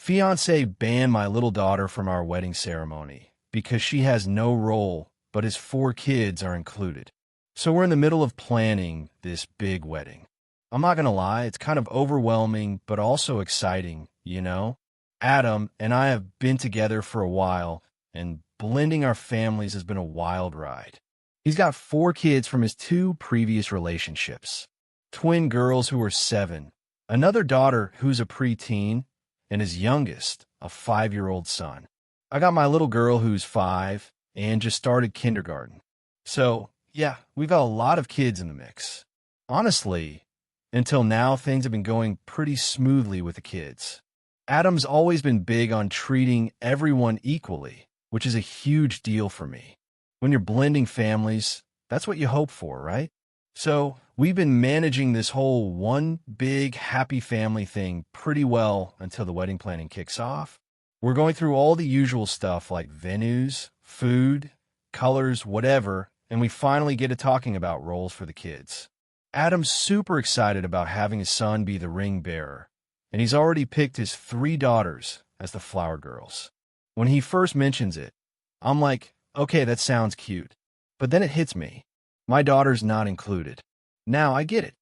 Fiancé banned my little daughter from our wedding ceremony because she has no role, but his 4 kids are included. So we're in the middle of planning this big wedding. I'm not gonna lie, it's kind of overwhelming, but also exciting, you know? Adam and I have been together for a while, and blending our families has been a wild ride. He's got 4 kids from his 2 previous relationships. Twin girls who are 7, another daughter who's a preteen, and his youngest, a 5-year-old son. I got my little girl who's 5 and just started kindergarten. So, yeah, we've got a lot of kids in the mix. Honestly, until now, things have been going pretty smoothly with the kids. Adam's always been big on treating everyone equally, which is a huge deal for me. When you're blending families, that's what you hope for, right? So, we've been managing this whole one big happy family thing pretty well until the wedding planning kicks off. We're going through all the usual stuff like venues, food, colors, whatever, and we finally get to talking about roles for the kids. Adam's super excited about having his son be the ring bearer, and he's already picked his 3 daughters as the flower girls. When he first mentions it, I'm like, okay, that sounds cute. But then it hits me. My daughter's not included. Now I get it.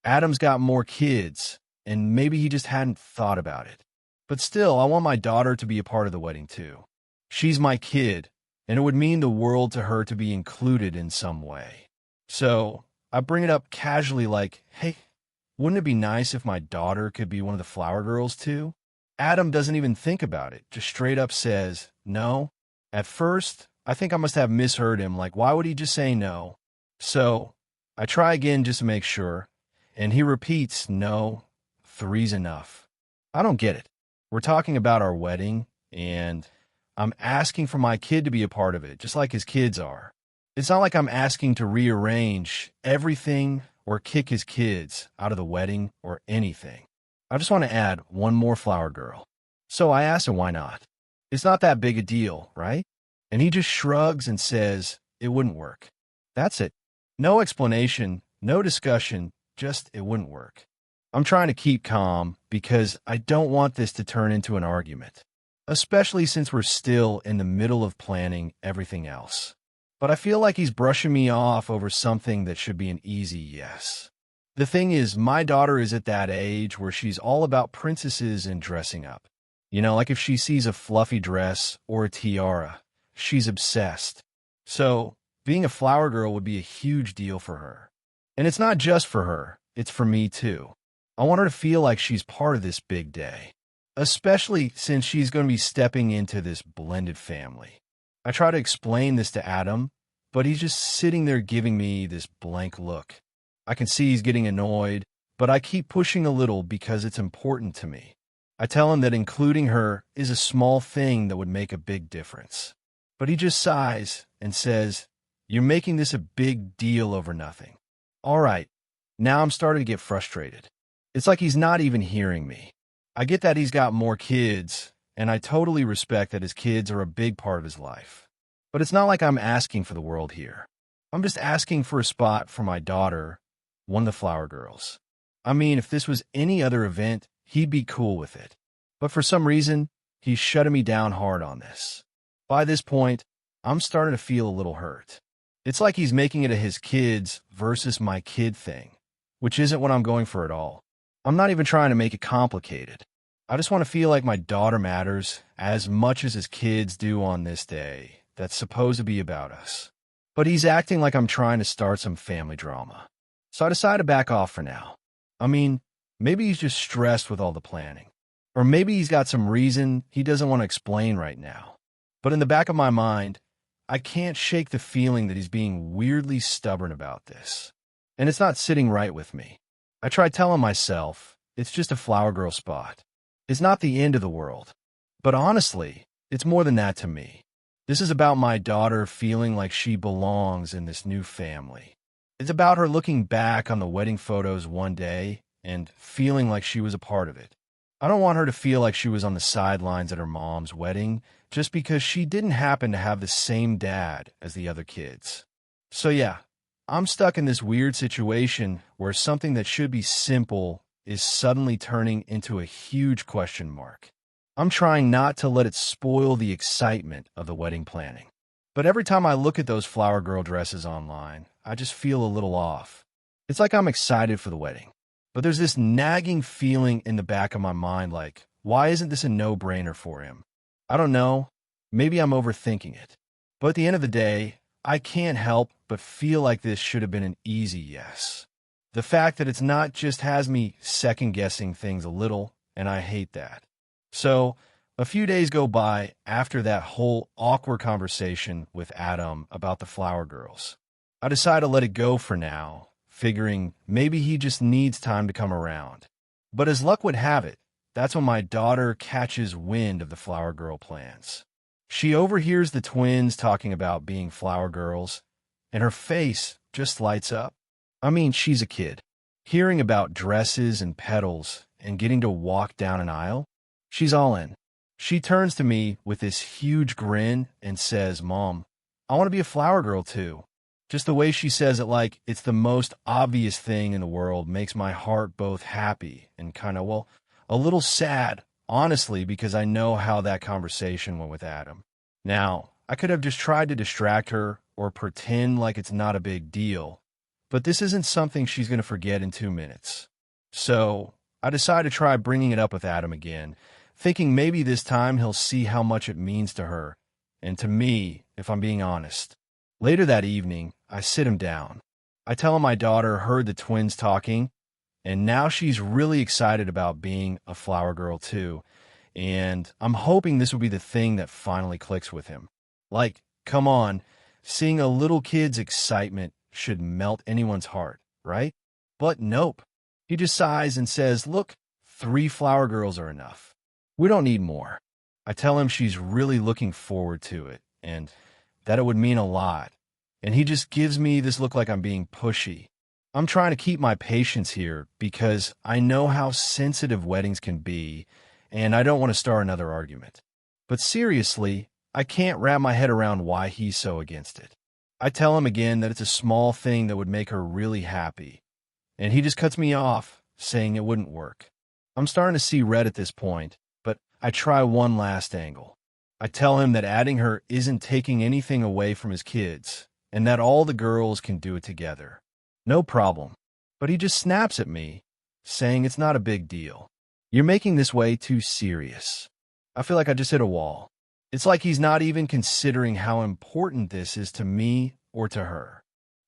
Adam's got more kids, and maybe he just hadn't thought about it. But still, I want my daughter to be a part of the wedding too. She's my kid, and it would mean the world to her to be included in some way. So I bring it up casually like, hey, wouldn't it be nice if my daughter could be one of the flower girls too? Adam doesn't even think about it, just straight up says, no. At first, I think I must have misheard him, like why would he just say no? So I try again just to make sure, and he repeats, no, 3's enough. I don't get it. We're talking about our wedding, and I'm asking for my kid to be a part of it, just like his kids are. It's not like I'm asking to rearrange everything or kick his kids out of the wedding or anything. I just want to add one more flower girl. So I asked him why not. It's not that big a deal, right? And he just shrugs and says it wouldn't work. That's it. No explanation, no discussion, just it wouldn't work. I'm trying to keep calm because I don't want this to turn into an argument, especially since we're still in the middle of planning everything else. But I feel like he's brushing me off over something that should be an easy yes. The thing is, my daughter is at that age where she's all about princesses and dressing up. You know, like if she sees a fluffy dress or a tiara, she's obsessed. So, being a flower girl would be a huge deal for her. And it's not just for her, it's for me too. I want her to feel like she's part of this big day, especially since she's going to be stepping into this blended family. I try to explain this to Adam, but he's just sitting there giving me this blank look. I can see he's getting annoyed, but I keep pushing a little because it's important to me. I tell him that including her is a small thing that would make a big difference. But he just sighs and says, you're making this a big deal over nothing. All right, now I'm starting to get frustrated. It's like he's not even hearing me. I get that he's got more kids, and I totally respect that his kids are a big part of his life. But it's not like I'm asking for the world here. I'm just asking for a spot for my daughter, one of the flower girls. I mean, if this was any other event, he'd be cool with it. But for some reason, he's shutting me down hard on this. By this point, I'm starting to feel a little hurt. It's like he's making it a his kids versus my kid thing, which isn't what I'm going for at all. I'm not even trying to make it complicated. I just want to feel like my daughter matters as much as his kids do on this day that's supposed to be about us. But he's acting like I'm trying to start some family drama. So I decide to back off for now. I mean, maybe he's just stressed with all the planning. Or maybe he's got some reason he doesn't want to explain right now. But in the back of my mind, I can't shake the feeling that he's being weirdly stubborn about this. And it's not sitting right with me. I try telling myself, it's just a flower girl spot. It's not the end of the world. But honestly, it's more than that to me. This is about my daughter feeling like she belongs in this new family. It's about her looking back on the wedding photos one day and feeling like she was a part of it. I don't want her to feel like she was on the sidelines at her mom's wedding just because she didn't happen to have the same dad as the other kids. So yeah, I'm stuck in this weird situation where something that should be simple is suddenly turning into a huge question mark. I'm trying not to let it spoil the excitement of the wedding planning. But every time I look at those flower girl dresses online, I just feel a little off. It's like I'm excited for the wedding, but there's this nagging feeling in the back of my mind like, why isn't this a no-brainer for him? I don't know. Maybe I'm overthinking it. But at the end of the day, I can't help but feel like this should have been an easy yes. The fact that it's not just has me second-guessing things a little, and I hate that. So, a few days go by after that whole awkward conversation with Adam about the flower girls. I decide to let it go for now, figuring maybe he just needs time to come around. But as luck would have it, that's when my daughter catches wind of the flower girl plans. She overhears the twins talking about being flower girls, and her face just lights up. I mean, she's a kid. Hearing about dresses and petals and getting to walk down an aisle, she's all in. She turns to me with this huge grin and says, "Mom, I want to be a flower girl too." Just the way she says it like it's the most obvious thing in the world makes my heart both happy and kind of, well, a little sad, honestly, because I know how that conversation went with Adam. Now, I could have just tried to distract her or pretend like it's not a big deal, but this isn't something she's going to forget in 2 minutes. So I decide to try bringing it up with Adam again, thinking maybe this time he'll see how much it means to her, and to me, if I'm being honest. Later that evening, I sit him down. I tell him my daughter heard the twins talking, and now she's really excited about being a flower girl too, and I'm hoping this will be the thing that finally clicks with him. Like, come on, seeing a little kid's excitement should melt anyone's heart, right? But nope. He just sighs and says, "Look, 3 flower girls are enough. We don't need more." I tell him she's really looking forward to it and that it would mean a lot. And he just gives me this look like I'm being pushy. I'm trying to keep my patience here because I know how sensitive weddings can be, and I don't want to start another argument. But seriously, I can't wrap my head around why he's so against it. I tell him again that it's a small thing that would make her really happy, and he just cuts me off, saying it wouldn't work. I'm starting to see red at this point, but I try one last angle. I tell him that adding her isn't taking anything away from his kids, and that all the girls can do it together. No problem. But he just snaps at me, saying it's not a big deal. You're making this way too serious. I feel like I just hit a wall. It's like he's not even considering how important this is to me or to her.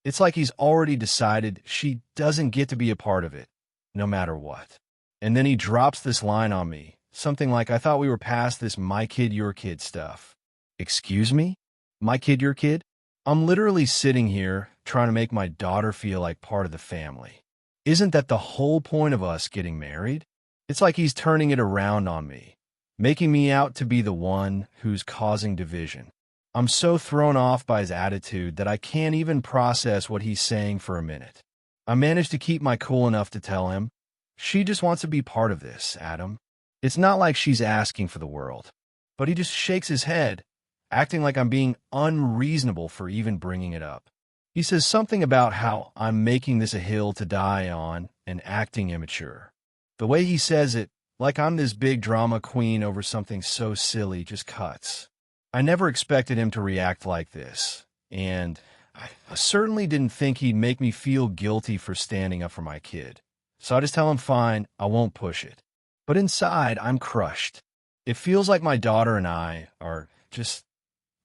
It's like he's already decided she doesn't get to be a part of it, no matter what. And then he drops this line on me, something like, "I thought we were past this my kid, your kid stuff." Excuse me? My kid, your kid? I'm literally sitting here trying to make my daughter feel like part of the family. Isn't that the whole point of us getting married? It's like he's turning it around on me, making me out to be the one who's causing division. I'm so thrown off by his attitude that I can't even process what he's saying for a minute. I managed to keep my cool enough to tell him, "She just wants to be part of this, Adam. It's not like she's asking for the world." But he just shakes his head, acting like I'm being unreasonable for even bringing it up. He says something about how I'm making this a hill to die on and acting immature. The way he says it, like I'm this big drama queen over something so silly, just cuts. I never expected him to react like this, and I certainly didn't think he'd make me feel guilty for standing up for my kid. So I just tell him fine, I won't push it. But inside, I'm crushed. It feels like my daughter and I are just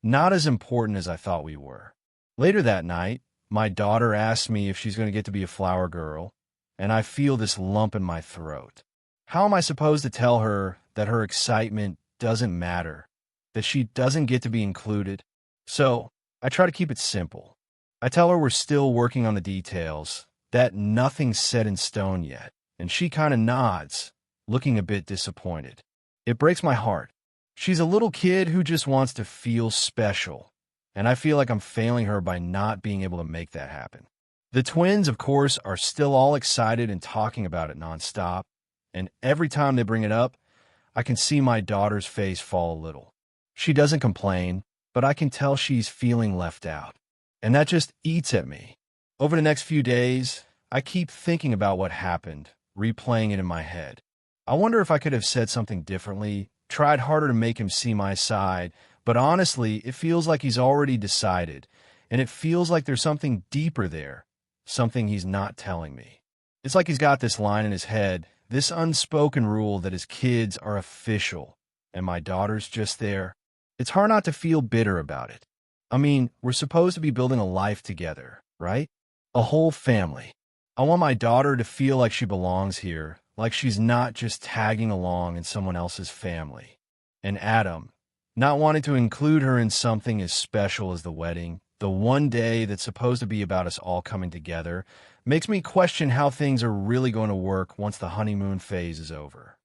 not as important as I thought we were. Later that night, my daughter asks me if she's going to get to be a flower girl, and I feel this lump in my throat. How am I supposed to tell her that her excitement doesn't matter, that she doesn't get to be included? So I try to keep it simple. I tell her we're still working on the details, that nothing's set in stone yet, and she kind of nods, looking a bit disappointed. It breaks my heart. She's a little kid who just wants to feel special, and I feel like I'm failing her by not being able to make that happen. The twins, of course, are still all excited and talking about it nonstop, and every time they bring it up, I can see my daughter's face fall a little. She doesn't complain, but I can tell she's feeling left out, and that just eats at me. Over the next few days, I keep thinking about what happened, replaying it in my head. I wonder if I could have said something differently, tried harder to make him see my side, but honestly, it feels like he's already decided, and it feels like there's something deeper there, something he's not telling me. It's like he's got this line in his head, this unspoken rule that his kids are official, and my daughter's just there. It's hard not to feel bitter about it. I mean, we're supposed to be building a life together, right? A whole family. I want my daughter to feel like she belongs here, like she's not just tagging along in someone else's family. And Adam, not wanting to include her in something as special as the wedding, the one day that's supposed to be about us all coming together, makes me question how things are really going to work once the honeymoon phase is over.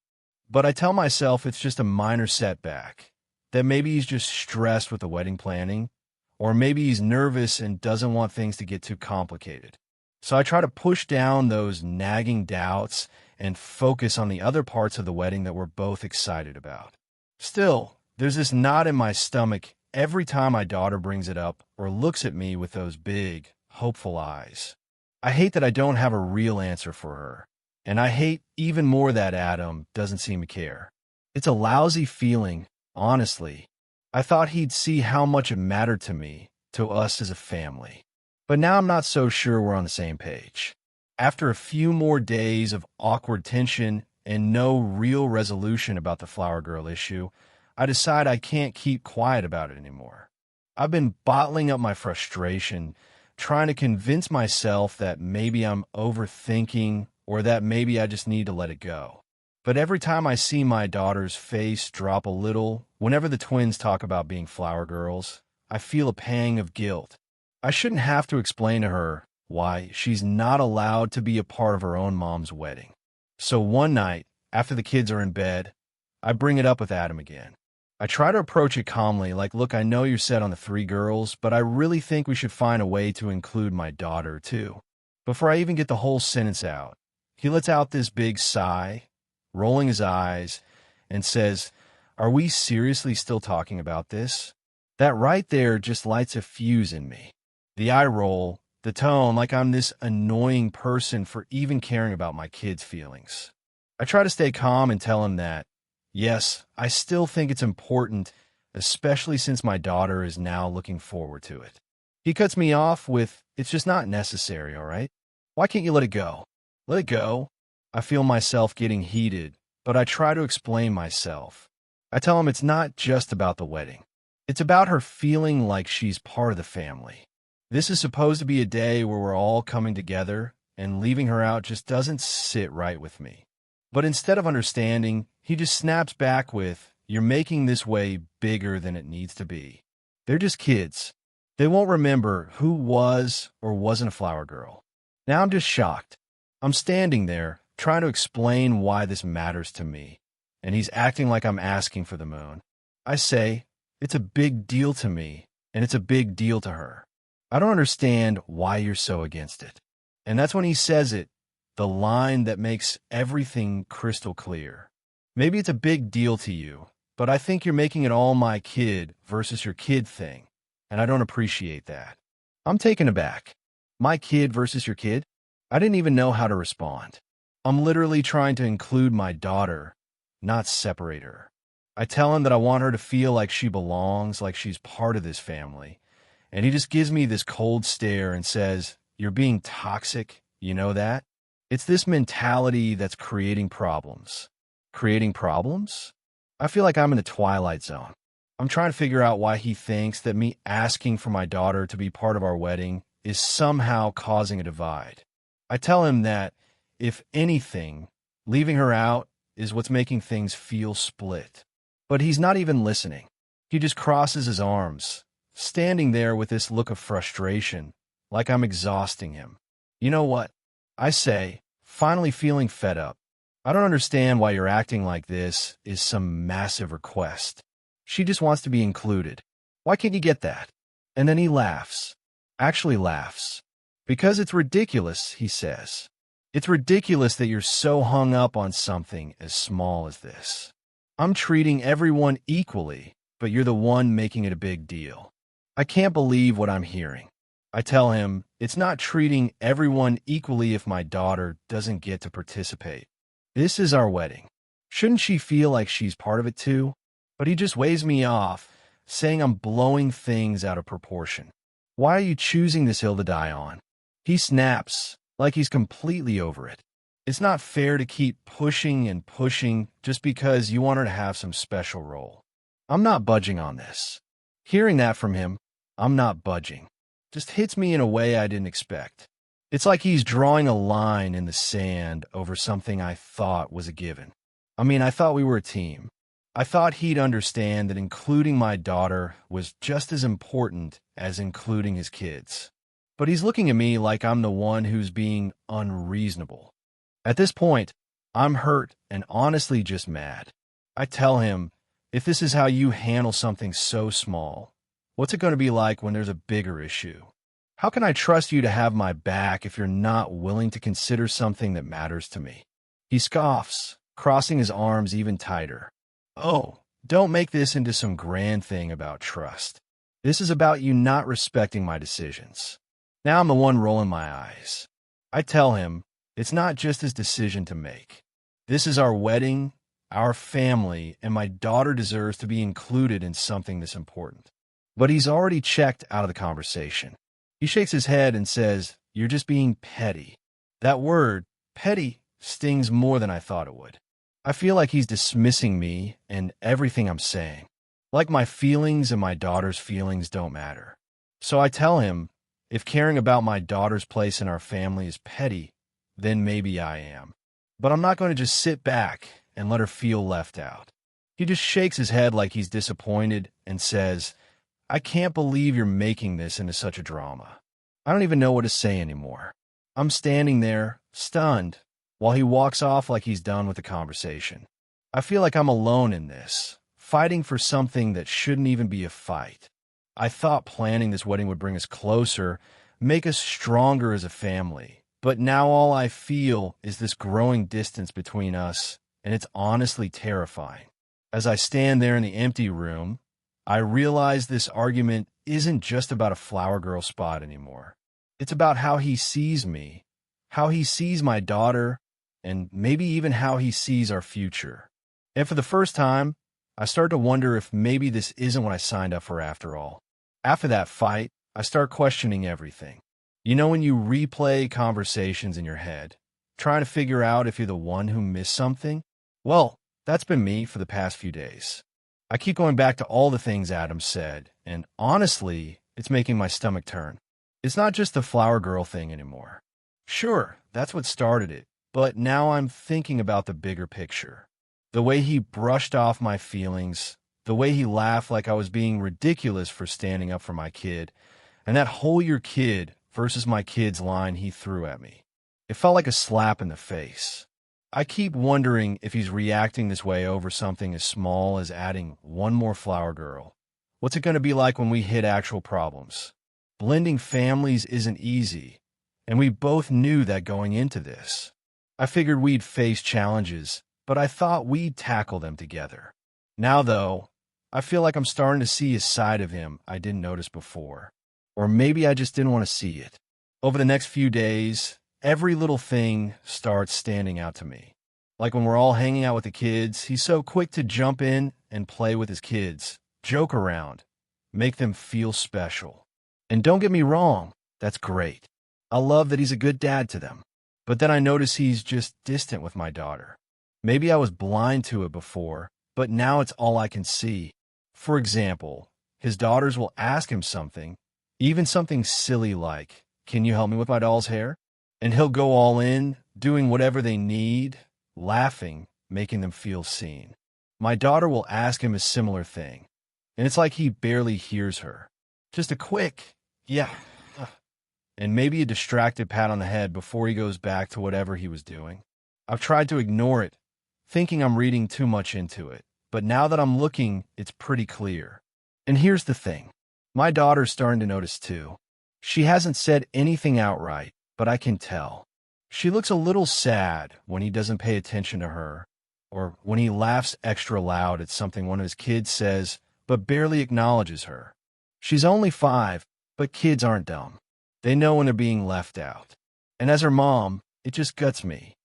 But I tell myself it's just a minor setback, that maybe he's just stressed with the wedding planning, or maybe he's nervous and doesn't want things to get too complicated. So I try to push down those nagging doubts and focus on the other parts of the wedding that we're both excited about. Still, there's this knot in my stomach every time my daughter brings it up or looks at me with those big, hopeful eyes. I hate that I don't have a real answer for her, and I hate even more that Adam doesn't seem to care. It's a lousy feeling, honestly. I thought he'd see how much it mattered to me, to us as a family. But now I'm not so sure we're on the same page. After a few more days of awkward tension and no real resolution about the flower girl issue, I decide I can't keep quiet about it anymore. I've been bottling up my frustration, trying to convince myself that maybe I'm overthinking or that maybe I just need to let it go. But every time I see my daughter's face drop a little, whenever the twins talk about being flower girls, I feel a pang of guilt. I shouldn't have to explain to her why she's not allowed to be a part of her own mom's wedding. So one night, after the kids are in bed, I bring it up with Adam again. I try to approach it calmly, like, look, I know you're set on the 3 girls, but I really think we should find a way to include my daughter, too. Before I even get the whole sentence out, he lets out this big sigh, rolling his eyes, and says, "Are we seriously still talking about this?" That right there just lights a fuse in me. The eye roll, the tone, like I'm this annoying person for even caring about my kids' feelings. I try to stay calm and tell him that, yes, I still think it's important, especially since my daughter is now looking forward to it. He cuts me off with, "It's just not necessary, all right? Why can't you let it go?" Let it go. I feel myself getting heated, but I try to explain myself. I tell him it's not just about the wedding. It's about her feeling like she's part of the family. This is supposed to be a day where we're all coming together, and leaving her out just doesn't sit right with me. But instead of understanding, he just snaps back with, "You're making this way bigger than it needs to be. They're just kids. They won't remember who was or wasn't a flower girl." Now I'm just shocked. I'm standing there, trying to explain why this matters to me, and he's acting like I'm asking for the moon. I say, it's a big deal to me, and it's a big deal to her. I don't understand why you're so against it. And that's when he says it, the line that makes everything crystal clear. Maybe it's a big deal to you, but I think you're making it all my kid versus your kid thing, and I don't appreciate that. I'm taken aback. My kid versus your kid? I didn't even know how to respond. I'm literally trying to include my daughter, not separate her. I tell him that I want her to feel like she belongs, like she's part of this family. And he just gives me this cold stare and says, "You're being toxic, you know that? It's this mentality that's creating problems." Creating problems? I feel like I'm in the twilight zone. I'm trying to figure out why he thinks that me asking for my daughter to be part of our wedding is somehow causing a divide. I tell him that, if anything, leaving her out is what's making things feel split. But he's not even listening. He just crosses his arms, standing there with this look of frustration, like I'm exhausting him. "You know what?" I say, finally feeling fed up. "I don't understand why you're acting like this is some massive request. She just wants to be included. Why can't you get that?" And then he laughs. Actually laughs. "Because it's ridiculous," he says. "It's ridiculous that you're so hung up on something as small as this. I'm treating everyone equally, but you're the one making it a big deal." I can't believe what I'm hearing. I tell him it's not treating everyone equally if my daughter doesn't get to participate. This is our wedding. Shouldn't she feel like she's part of it too? But he just waves me off, saying I'm blowing things out of proportion. Why are you choosing this hill to die on? He snaps, like he's completely over it. It's not fair to keep pushing and pushing just because you want her to have some special role. I'm not budging on this. Hearing that from him, I'm not budging, just hits me in a way I didn't expect. It's like he's drawing a line in the sand over something I thought was a given. I mean, I thought we were a team. I thought he'd understand that including my daughter was just as important as including his kids. But he's looking at me like I'm the one who's being unreasonable. At this point, I'm hurt and honestly just mad. I tell him, if this is how you handle something so small, what's it going to be like when there's a bigger issue? How can I trust you to have my back if you're not willing to consider something that matters to me? He scoffs, crossing his arms even tighter. Oh, don't make this into some grand thing about trust. This is about you not respecting my decisions. Now I'm the one rolling my eyes. I tell him, it's not just his decision to make. This is our wedding, our family, and my daughter deserves to be included in something this important. But he's already checked out of the conversation. He shakes his head and says, "You're just being petty." That word, petty, stings more than I thought it would. I feel like he's dismissing me and everything I'm saying. Like my feelings and my daughter's feelings don't matter. So I tell him, if caring about my daughter's place in our family is petty, then maybe I am. But I'm not going to just sit back and let her feel left out. He just shakes his head like he's disappointed and says, "I can't believe you're making this into such a drama." I don't even know what to say anymore. I'm standing there, stunned, while he walks off like he's done with the conversation. I feel like I'm alone in this, fighting for something that shouldn't even be a fight. I thought planning this wedding would bring us closer, make us stronger as a family. But now all I feel is this growing distance between us, and it's honestly terrifying. As I stand there in the empty room, I realize this argument isn't just about a flower girl spot anymore. It's about how he sees me, how he sees my daughter, and maybe even how he sees our future. And for the first time, I start to wonder if maybe this isn't what I signed up for after all. After that fight, I start questioning everything. You know when you replay conversations in your head, trying to figure out if you're the one who missed something? Well, that's been me for the past few days. I keep going back to all the things Adam said, and honestly, it's making my stomach turn. It's not just the flower girl thing anymore. Sure, that's what started it, but now I'm thinking about the bigger picture. The way he brushed off my feelings, the way he laughed like I was being ridiculous for standing up for my kid, and that whole your kid versus my kid's line he threw at me. It felt like a slap in the face. I keep wondering if he's reacting this way over something as small as adding one more flower girl. What's it going to be like when we hit actual problems? Blending families isn't easy, and we both knew that going into this. I figured we'd face challenges, but I thought we'd tackle them together. Now, though, I feel like I'm starting to see a side of him I didn't notice before. Or maybe I just didn't want to see it. Over the next few days, every little thing starts standing out to me. Like when we're all hanging out with the kids, he's so quick to jump in and play with his kids, joke around, make them feel special. And don't get me wrong, that's great. I love that he's a good dad to them. But then I notice he's just distant with my daughter. Maybe I was blind to it before, but now it's all I can see. For example, his daughters will ask him something, even something silly like, "Can you help me with my doll's hair?" And he'll go all in, doing whatever they need, laughing, making them feel seen. My daughter will ask him a similar thing, and it's like he barely hears her. Just a quick, "Yeah," and maybe a distracted pat on the head before he goes back to whatever he was doing. I've tried to ignore it, thinking I'm reading too much into it, but now that I'm looking, it's pretty clear. And here's the thing. My daughter's starting to notice too. She hasn't said anything outright, but I can tell. She looks a little sad when he doesn't pay attention to her, or when he laughs extra loud at something one of his kids says, but barely acknowledges her. She's only 5, but kids aren't dumb. They know when they're being left out. And as her mom, it just guts me.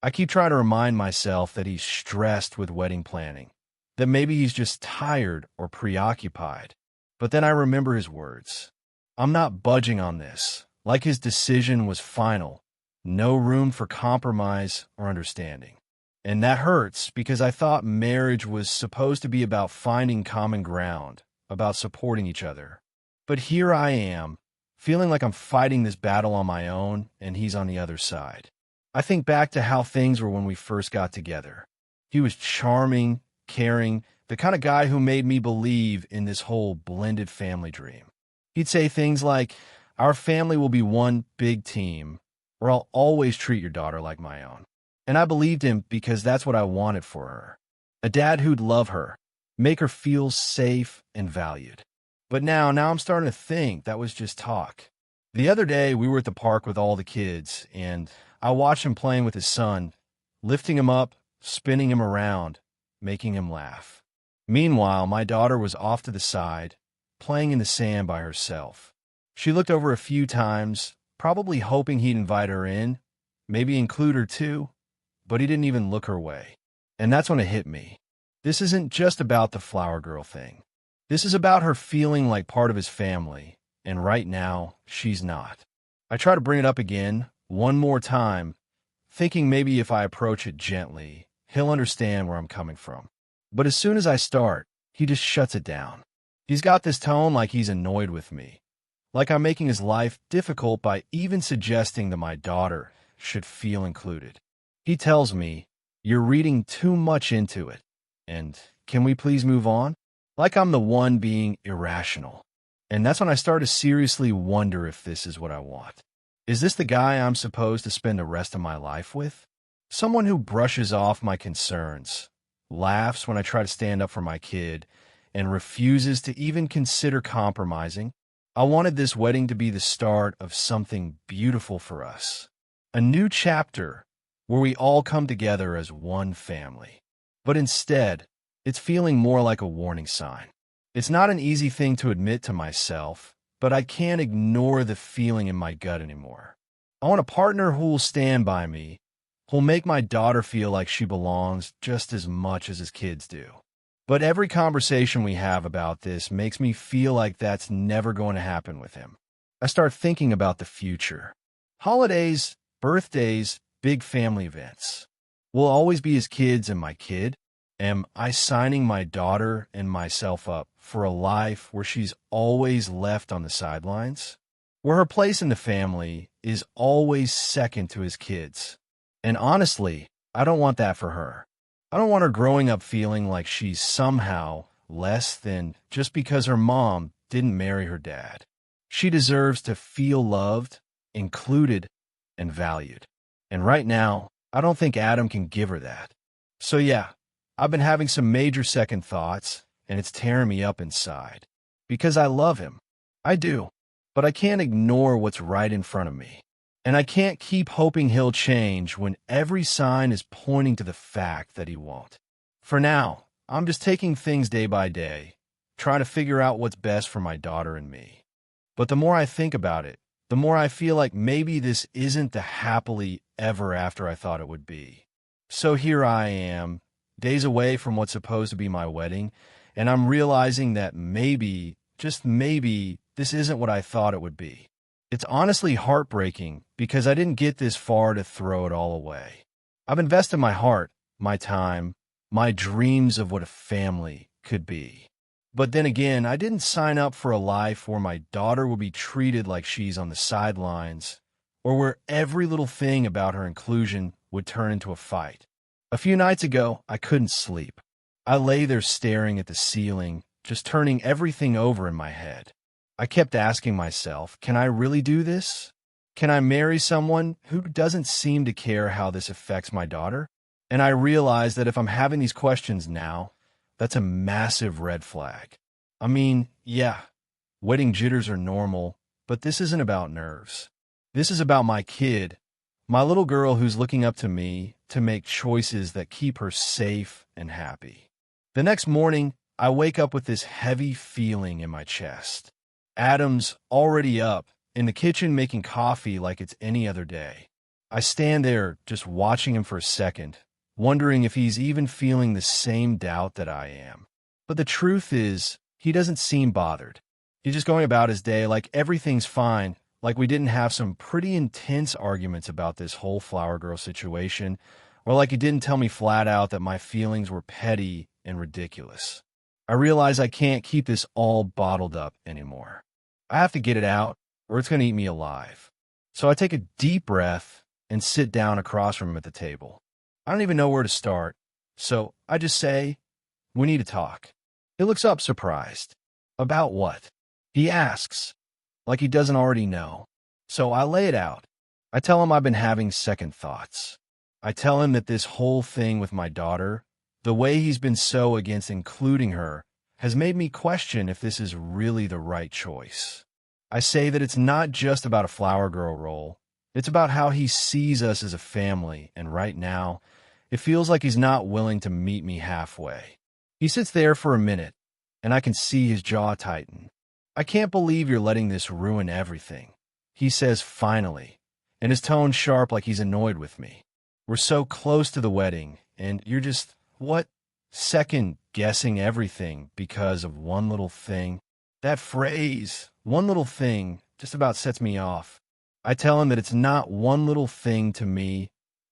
I keep trying to remind myself that he's stressed with wedding planning, that maybe he's just tired or preoccupied. But then I remember his words. I'm not budging on this, like his decision was final, no room for compromise or understanding. And that hurts because I thought marriage was supposed to be about finding common ground, about supporting each other. But here I am, feeling like I'm fighting this battle on my own and he's on the other side. I think back to how things were when we first got together. He was charming, caring, the kind of guy who made me believe in this whole blended family dream. He'd say things like, "Our family will be one big team," or "I'll always treat your daughter like my own." And I believed him because that's what I wanted for her. A dad who'd love her, make her feel safe and valued. But now I'm starting to think that was just talk. The other day, we were at the park with all the kids, and I watched him playing with his son, lifting him up, spinning him around, making him laugh. Meanwhile, my daughter was off to the side, playing in the sand by herself. She looked over a few times, probably hoping he'd invite her in, maybe include her too, but he didn't even look her way. And that's when it hit me. This isn't just about the flower girl thing. This is about her feeling like part of his family, and right now, she's not. I try to bring it up again, one more time, thinking maybe if I approach it gently, he'll understand where I'm coming from. But as soon as I start, he just shuts it down. He's got this tone like he's annoyed with me, like I'm making his life difficult by even suggesting that my daughter should feel included. He tells me, "You're reading too much into it," and "Can we please move on?" Like I'm the one being irrational. And that's when I start to seriously wonder if this is what I want. Is this the guy I'm supposed to spend the rest of my life with? Someone who brushes off my concerns, laughs when I try to stand up for my kid, and refuses to even consider compromising? I wanted this wedding to be the start of something beautiful for us. A new chapter where we all come together as one family. But instead, it's feeling more like a warning sign. It's not an easy thing to admit to myself, but I can't ignore the feeling in my gut anymore. I want a partner who will stand by me, who'll make my daughter feel like she belongs just as much as his kids do. But every conversation we have about this makes me feel like that's never going to happen with him. I start thinking about the future. Holidays, birthdays, big family events. Will always be his kids and my kid? Am I signing my daughter and myself up for a life where she's always left on the sidelines? Where her place in the family is always second to his kids? And honestly, I don't want that for her. I don't want her growing up feeling like she's somehow less than just because her mom didn't marry her dad. She deserves to feel loved, included, and valued. And right now, I don't think Adam can give her that. So yeah, I've been having some major second thoughts, and it's tearing me up inside. Because I love him. I do. But I can't ignore what's right in front of me. And I can't keep hoping he'll change when every sign is pointing to the fact that he won't. For now, I'm just taking things day by day, trying to figure out what's best for my daughter and me. But the more I think about it, the more I feel like maybe this isn't the happily ever after I thought it would be. So here I am, days away from what's supposed to be my wedding, and I'm realizing that maybe, just maybe, this isn't what I thought it would be. It's honestly heartbreaking because I didn't get this far to throw it all away. I've invested my heart, my time, my dreams of what a family could be. But then again, I didn't sign up for a life where my daughter will be treated like she's on the sidelines, or where every little thing about her inclusion would turn into a fight. A few nights ago, I couldn't sleep. I lay there staring at the ceiling, just turning everything over in my head. I kept asking myself, can I really do this? Can I marry someone who doesn't seem to care how this affects my daughter? And I realized that if I'm having these questions now, that's a massive red flag. I mean, yeah, wedding jitters are normal, but this isn't about nerves. This is about my kid, my little girl who's looking up to me to make choices that keep her safe and happy. The next morning, I wake up with this heavy feeling in my chest. Adam's already up, in the kitchen making coffee like it's any other day. I stand there just watching him for a second, wondering if he's even feeling the same doubt that I am. But the truth is, he doesn't seem bothered. He's just going about his day like everything's fine, like we didn't have some pretty intense arguments about this whole flower girl situation, or like he didn't tell me flat out that my feelings were petty and ridiculous. I realize I can't keep this all bottled up anymore. I have to get it out, or it's going to eat me alive. So I take a deep breath and sit down across from him at the table. I don't even know where to start, so I just say, "We need to talk." He looks up surprised. "About what?" he asks, like he doesn't already know. So I lay it out. I tell him I've been having second thoughts. I tell him that this whole thing with my daughter, the way he's been so against including her, has made me question if this is really the right choice. I say that it's not just about a flower girl role. It's about how he sees us as a family, and right now, it feels like he's not willing to meet me halfway. He sits there for a minute, and I can see his jaw tighten. "I can't believe you're letting this ruin everything," he says finally, and his tone sharp like he's annoyed with me. "We're so close to the wedding, and you're just, what, second-guessing everything because of one little thing." That phrase, "one little thing," just about sets me off. I tell him that it's not one little thing to me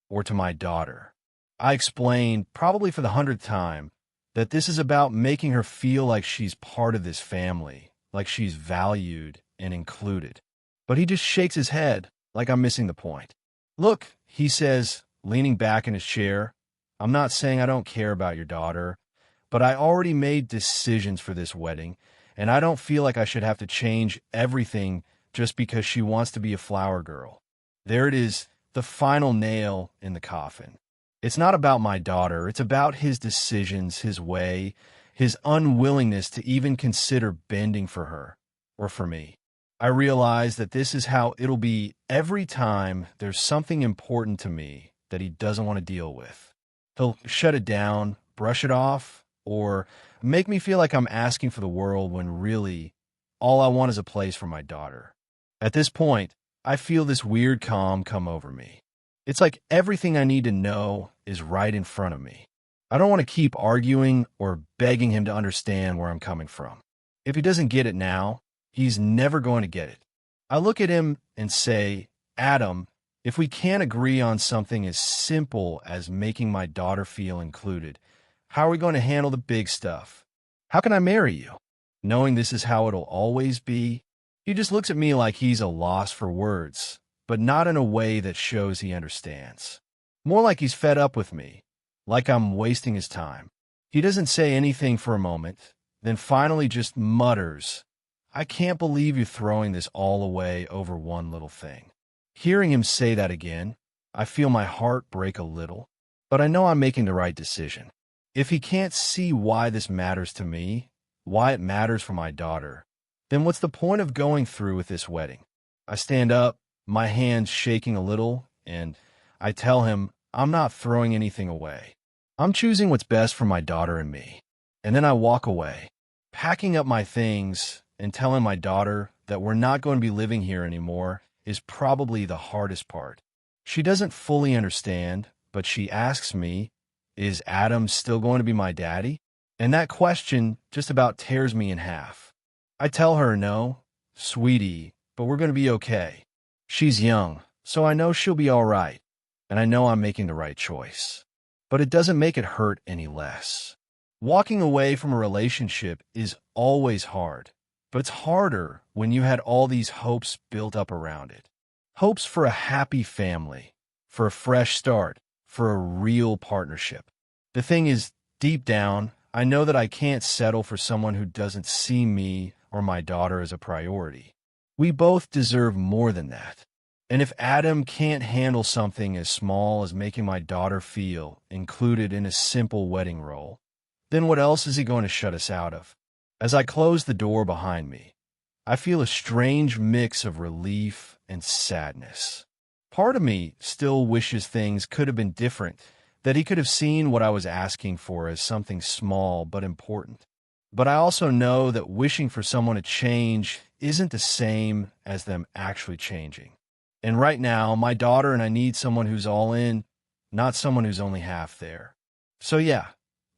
or to my daughter. I explain, probably for the 100th time, that this is about making her feel like she's part of this family, like she's valued and included. But he just shakes his head like I'm missing the point. "Look," he says, leaning back in his chair, "I'm not saying I don't care about your daughter, but I already made decisions for this wedding, and I don't feel like I should have to change everything just because she wants to be a flower girl." There it is, the final nail in the coffin. It's not about my daughter. It's about his decisions, his way, his unwillingness to even consider bending for her or for me. I realize that this is how it'll be every time there's something important to me that he doesn't want to deal with. He'll shut it down, brush it off, or make me feel like I'm asking for the world when really all I want is a place for my daughter. At this point, I feel this weird calm come over me. It's like everything I need to know is right in front of me. I don't want to keep arguing or begging him to understand where I'm coming from. If he doesn't get it now, he's never going to get it. I look at him and say, "Adam, if we can't agree on something as simple as making my daughter feel included, how are we going to handle the big stuff? How can I marry you?" Knowing this is how it'll always be, he just looks at me like he's a loss for words, but not in a way that shows he understands. More like he's fed up with me, like I'm wasting his time. He doesn't say anything for a moment, then finally just mutters, "I can't believe you're throwing this all away over one little thing." Hearing him say that again, I feel my heart break a little, but I know I'm making the right decision. If he can't see why this matters to me, why it matters for my daughter, then what's the point of going through with this wedding? I stand up, my hands shaking a little, and I tell him I'm not throwing anything away. I'm choosing what's best for my daughter and me. And then I walk away, packing up my things and telling my daughter that we're not going to be living here anymore is probably the hardest part. She doesn't fully understand, but she asks me, "Is Adam still going to be my daddy?" And that question just about tears me in half. I tell her, "No, sweetie, but we're going to be okay." She's young, so I know she'll be all right, and I know I'm making the right choice. But it doesn't make it hurt any less. Walking away from a relationship is always hard, but it's harder when you had all these hopes built up around it. Hopes for a happy family, for a fresh start, for a real partnership. The thing is, deep down, I know that I can't settle for someone who doesn't see me or my daughter as a priority. We both deserve more than that. And if Adam can't handle something as small as making my daughter feel included in a simple wedding role, then what else is he going to shut us out of? As I close the door behind me, I feel a strange mix of relief and sadness. Part of me still wishes things could have been different, that he could have seen what I was asking for as something small but important. But I also know that wishing for someone to change isn't the same as them actually changing. And right now, my daughter and I need someone who's all in, not someone who's only half there. So yeah,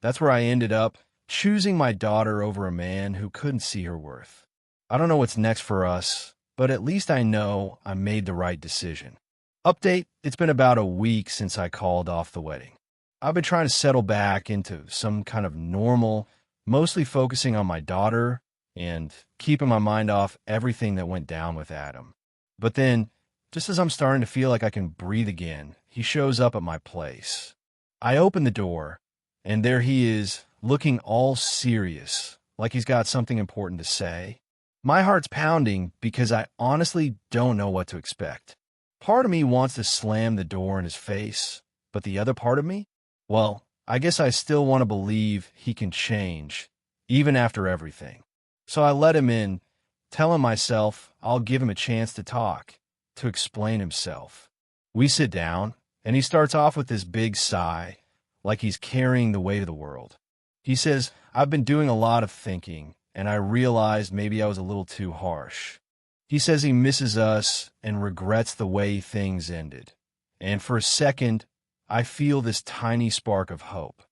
that's where I ended up, choosing my daughter over a man who couldn't see her worth. I don't know what's next for us, but at least I know I made the right decision. Update, it's been about a week since I called off the wedding. I've been trying to settle back into some kind of normal, mostly focusing on my daughter and keeping my mind off everything that went down with Adam. But then, just as I'm starting to feel like I can breathe again, he shows up at my place. I open the door, and there he is, looking all serious, like he's got something important to say. My heart's pounding because I honestly don't know what to expect. Part of me wants to slam the door in his face, but the other part of me? Well, I guess I still want to believe he can change, even after everything. So I let him in, telling myself I'll give him a chance to talk, to explain himself. We sit down, and he starts off with this big sigh, like he's carrying the weight of the world. He says, I've been doing a lot of thinking, and I realized maybe I was a little too harsh. He says he misses us and regrets the way things ended. And for a second, I feel this tiny spark of hope.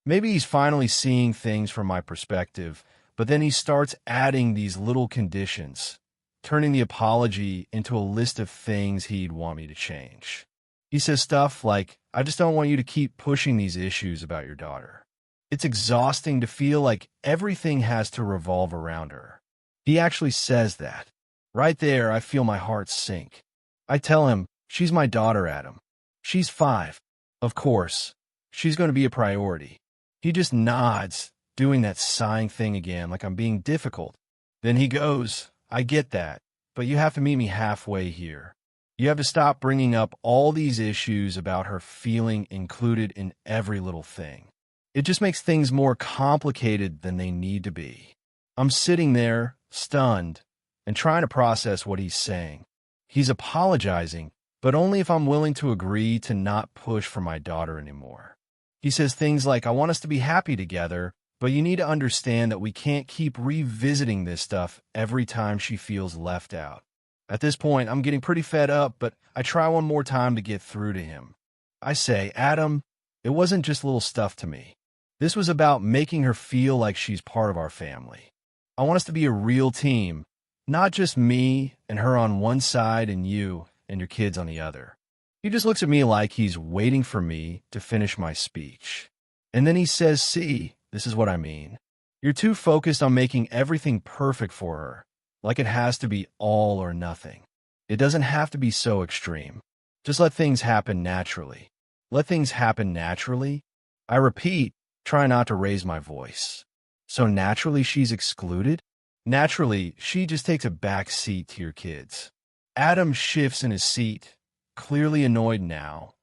Maybe he's finally seeing things from my perspective, but then he starts adding these little conditions, turning the apology into a list of things he'd want me to change. He says stuff like, I just don't want you to keep pushing these issues about your daughter. It's exhausting to feel like everything has to revolve around her. He actually says that. Right there, I feel my heart sink. I tell him, she's my daughter, Adam. She's 5. Of course, she's going to be a priority. He just nods, doing that sighing thing again, like I'm being difficult. Then he goes, I get that, but you have to meet me halfway here. You have to stop bringing up all these issues about her feeling included in every little thing. It just makes things more complicated than they need to be. I'm sitting there, stunned, and trying to process what he's saying. He's apologizing, but only if I'm willing to agree to not push for my daughter anymore. He says things like, I want us to be happy together, but you need to understand that we can't keep revisiting this stuff every time she feels left out. At this point, I'm getting pretty fed up, but I try one more time to get through to him. I say, Adam, it wasn't just little stuff to me. This was about making her feel like she's part of our family. I want us to be a real team, not just me and her on one side and you and your kids on the other. He just looks at me like he's waiting for me to finish my speech. And then he says, see, this is what I mean. You're too focused on making everything perfect for her, like it has to be all or nothing. It doesn't have to be so extreme. Just let things happen naturally. Let things happen naturally? I repeat, try not to raise my voice. So naturally she's excluded? Naturally, she just takes a back seat to your kids. Adam shifts in his seat, clearly annoyed now,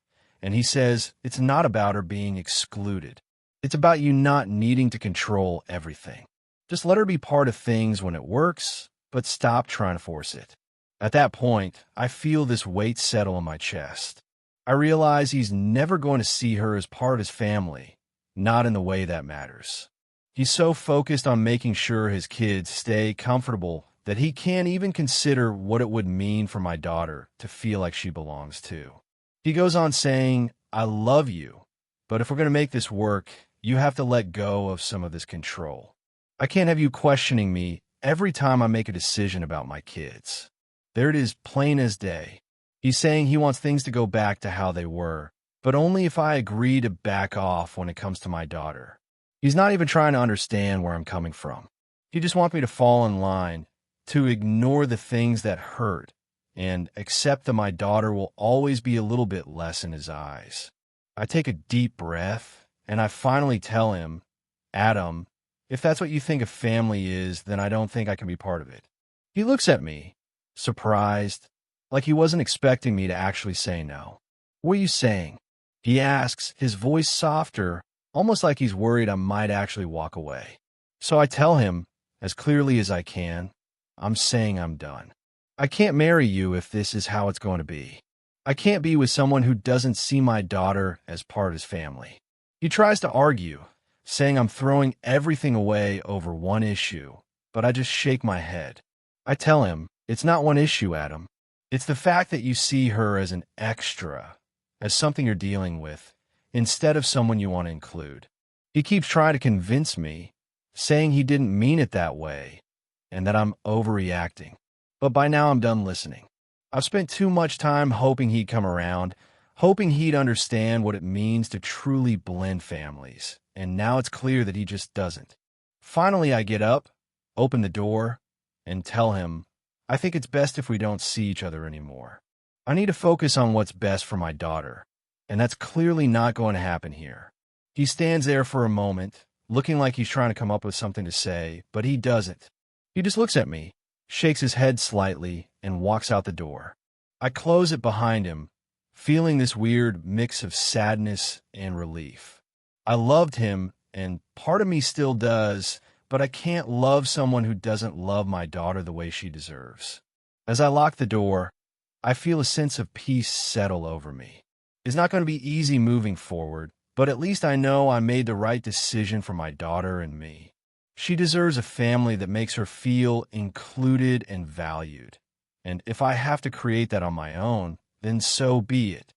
and he says it's not about her being excluded. It's about you not needing to control everything. Just let her be part of things when it works, but stop trying to force it. At that point, I feel this weight settle in my chest. I realize he's never going to see her as part of his family, not in the way that matters. He's so focused on making sure his kids stay comfortable that he can't even consider what it would mean for my daughter to feel like she belongs too. He goes on saying, I love you, but if we're going to make this work, you have to let go of some of this control. I can't have you questioning me every time I make a decision about my kids. There it is, plain as day. He's saying he wants things to go back to how they were, but only if I agree to back off when it comes to my daughter. He's not even trying to understand where I'm coming from. He just wants me to fall in line, to ignore the things that hurt, and accept that my daughter will always be a little bit less in his eyes. I take a deep breath, and I finally tell him, Adam, if that's what you think a family is, then I don't think I can be part of it. He looks at me, surprised, like he wasn't expecting me to actually say no. What are you saying? He asks, his voice softer, almost like he's worried I might actually walk away. So I tell him, as clearly as I can, I'm saying I'm done. I can't marry you if this is how it's going to be. I can't be with someone who doesn't see my daughter as part of his family. He tries to argue, saying I'm throwing everything away over one issue, but I just shake my head. I tell him, it's not one issue, Adam. It's the fact that you see her as an extra, as something you're dealing with, instead of someone you want to include. He keeps trying to convince me, saying he didn't mean it that way, and that I'm overreacting. But by now I'm done listening. I've spent too much time hoping he'd come around, hoping he'd understand what it means to truly blend families, and now it's clear that he just doesn't. Finally, I get up, open the door, and tell him, I think it's best if we don't see each other anymore. I need to focus on what's best for my daughter, and that's clearly not going to happen here. He stands there for a moment, looking like he's trying to come up with something to say, but he doesn't. He just looks at me, shakes his head slightly, and walks out the door. I close it behind him, feeling this weird mix of sadness and relief. I loved him, and part of me still does, but I can't love someone who doesn't love my daughter the way she deserves. As I lock the door, I feel a sense of peace settle over me. It's not going to be easy moving forward, but at least I know I made the right decision for my daughter and me. She deserves a family that makes her feel included and valued. And if I have to create that on my own, then so be it.